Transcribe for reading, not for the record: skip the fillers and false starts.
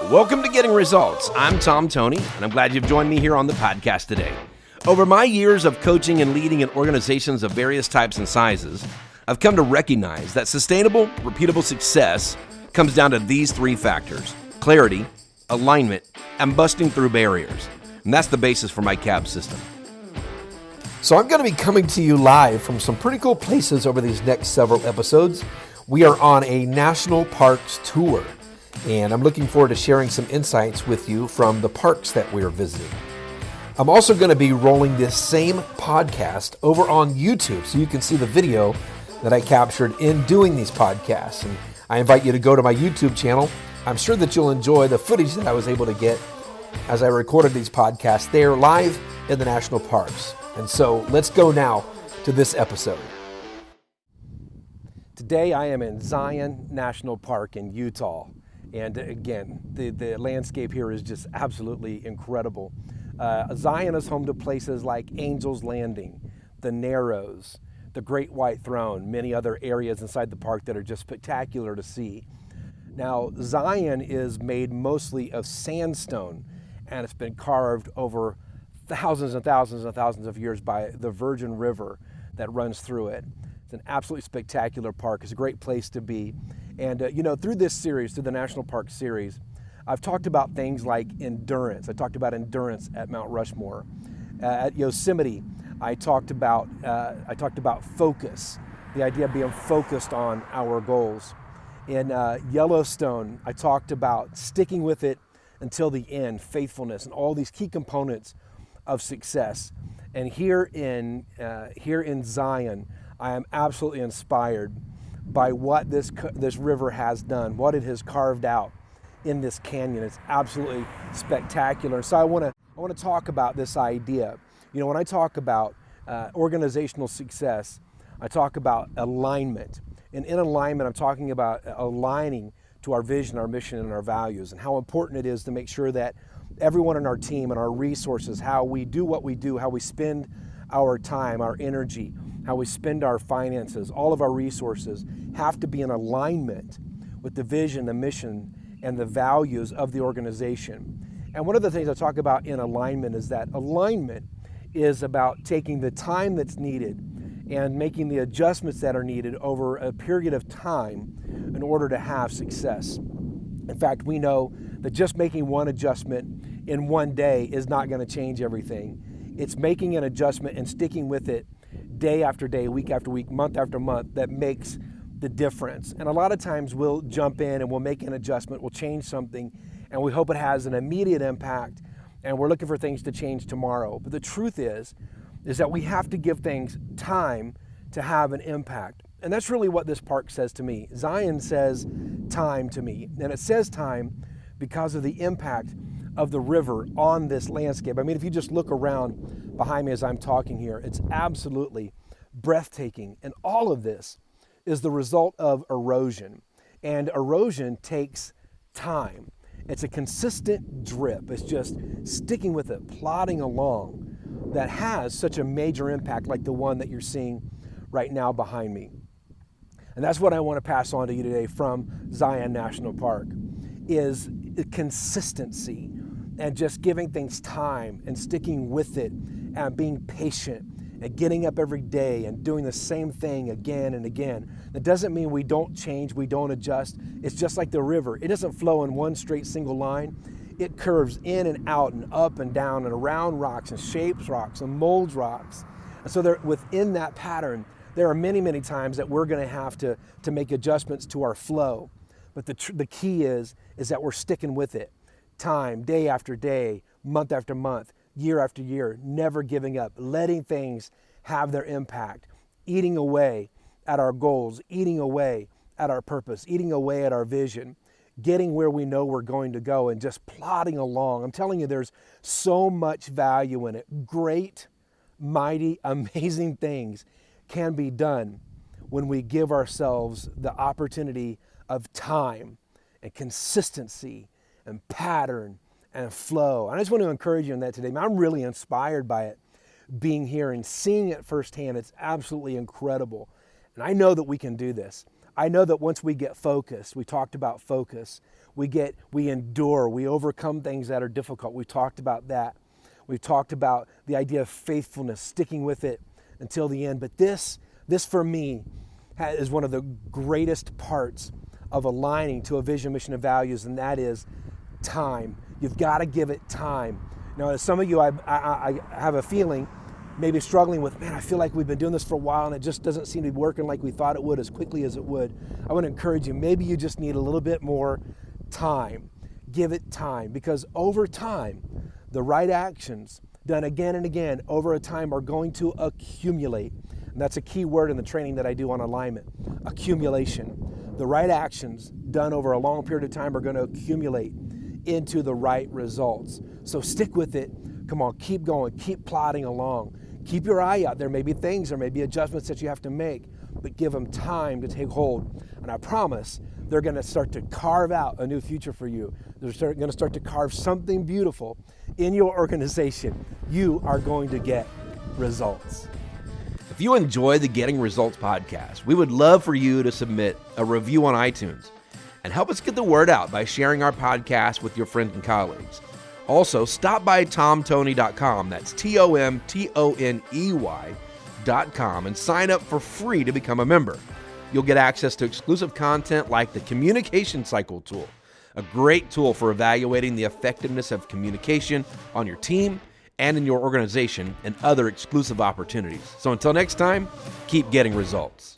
Welcome to Getting Results. I'm Tom Toney, and I'm glad you've joined me here on the podcast today. Over my years of coaching and leading in organizations of various types and sizes, I've come to recognize that sustainable, repeatable success comes down to these three factors: clarity, alignment, and busting through barriers. And that's the basis for my CAB system. So I'm going to be coming to you live from some pretty cool places over these next several episodes. We are on a national parks tour, and I'm looking forward to sharing some insights with you from the parks that we're visiting. I'm also going to be rolling this same podcast over on YouTube so you can see the video that I captured in doing these podcasts. And I invite you to go to my YouTube channel. I'm sure that you'll enjoy the footage that I was able to get as I recorded these podcasts there live in the national parks. And so let's go now to this episode. Today I am in Zion National Park in Utah. And again, the landscape here is just absolutely incredible. Zion is home to places like Angel's Landing, the Narrows, the Great White Throne, many other areas inside the park that are just spectacular to see. Now, Zion is made mostly of sandstone, and it's been carved over thousands and thousands and thousands of years by the Virgin River that runs through it. It's an absolutely spectacular park. It's a great place to be. And through this series, through the National Park series, I've talked about things like endurance. I talked about endurance at Mount Rushmore. At Yosemite, I talked about focus, the idea of being focused on our goals. In Yellowstone, I talked about sticking with it until the end, faithfulness, and all these key components of success. And here in Zion, I am absolutely inspired by what this river has done, what it has carved out in this canyon. It's absolutely spectacular. So I want to talk about this idea. You know, when I talk about organizational success, I talk about alignment. And in alignment, I'm talking about aligning to our vision, our mission, and our values, and how important it is to make sure that everyone in our team and our resources, how we do what we do, how we spend our time, our energy, how we spend our finances, all of our resources have to be in alignment with the vision, the mission, and the values of the organization. And one of the things I talk about in alignment is that alignment is about taking the time that's needed and making the adjustments that are needed over a period of time in order to have success. In fact, we know that just making one adjustment in one day is not going to change everything. It's making an adjustment and sticking with it day after day, week after week, month after month that makes the difference. And a lot of times we'll jump in and we'll make an adjustment, we'll change something, and we hope it has an immediate impact, and we're looking for things to change tomorrow. But the truth is that we have to give things time to have an impact. And that's really what this park says to me. Zion says time to me, and it says time because of the impact of the river on this landscape. I mean, if you just look around behind me as I'm talking here, it's absolutely breathtaking. And all of this is the result of erosion. And erosion takes time. It's a consistent drip. It's just sticking with it, plodding along, that has such a major impact like the one that you're seeing right now behind me. And that's what I want to pass on to you today from Zion National Park, is consistency and just giving things time and sticking with it and being patient and getting up every day and doing the same thing again and again. That doesn't mean we don't change, we don't adjust. It's just like the river. It doesn't flow in one straight single line. It curves in and out and up and down and around rocks and shapes rocks and molds rocks. And so within that pattern, there are many, many times that we're going to have to make adjustments to our flow. But the key is that we're sticking with it. Time, day after day, month after month, year after year, never giving up, letting things have their impact, eating away at our goals, eating away at our purpose, eating away at our vision, getting where we know we're going to go, and just plodding along. I'm telling you, there's so much value in it. Great, mighty, amazing things can be done when we give ourselves the opportunity of time and consistency and pattern and flow. And I just want to encourage you in that today. I'm really inspired by it, being here and seeing it firsthand. It's absolutely incredible. And I know that we can do this. I know that once we get focused, we talked about focus, we endure, we overcome things that are difficult. We talked about that. We've talked about the idea of faithfulness, sticking with it until the end. But this for me is one of the greatest parts of aligning to a vision, mission, and values, and that is time. You've got to give it time. Now, as some of you, I have a feeling, maybe struggling with, man, I feel like we've been doing this for a while and it just doesn't seem to be working like we thought it would as quickly as it would. I want to encourage you, maybe you just need a little bit more time. Give it time, because over time, the right actions done again and again over a time are going to accumulate. And that's a key word in the training that I do on alignment, accumulation. The right actions done over a long period of time are going to accumulate into the right results. So stick with it. Come on, keep going, keep plodding along. Keep your eye out. There may be things, there may be adjustments that you have to make, but give them time to take hold. And I promise they're going to start to carve out a new future for you. They're going to start to carve something beautiful in your organization. You are going to get results. If you enjoy the Getting Results podcast, we would love for you to submit a review on iTunes and help us get the word out by sharing our podcast with your friends and colleagues. Also, stop by tomtoney.com, that's TOMTONEY.com, and sign up for free to become a member. You'll get access to exclusive content like the Communication Cycle tool, a great tool for evaluating the effectiveness of communication on your team and in your organization, and other exclusive opportunities. So until next time, keep getting results.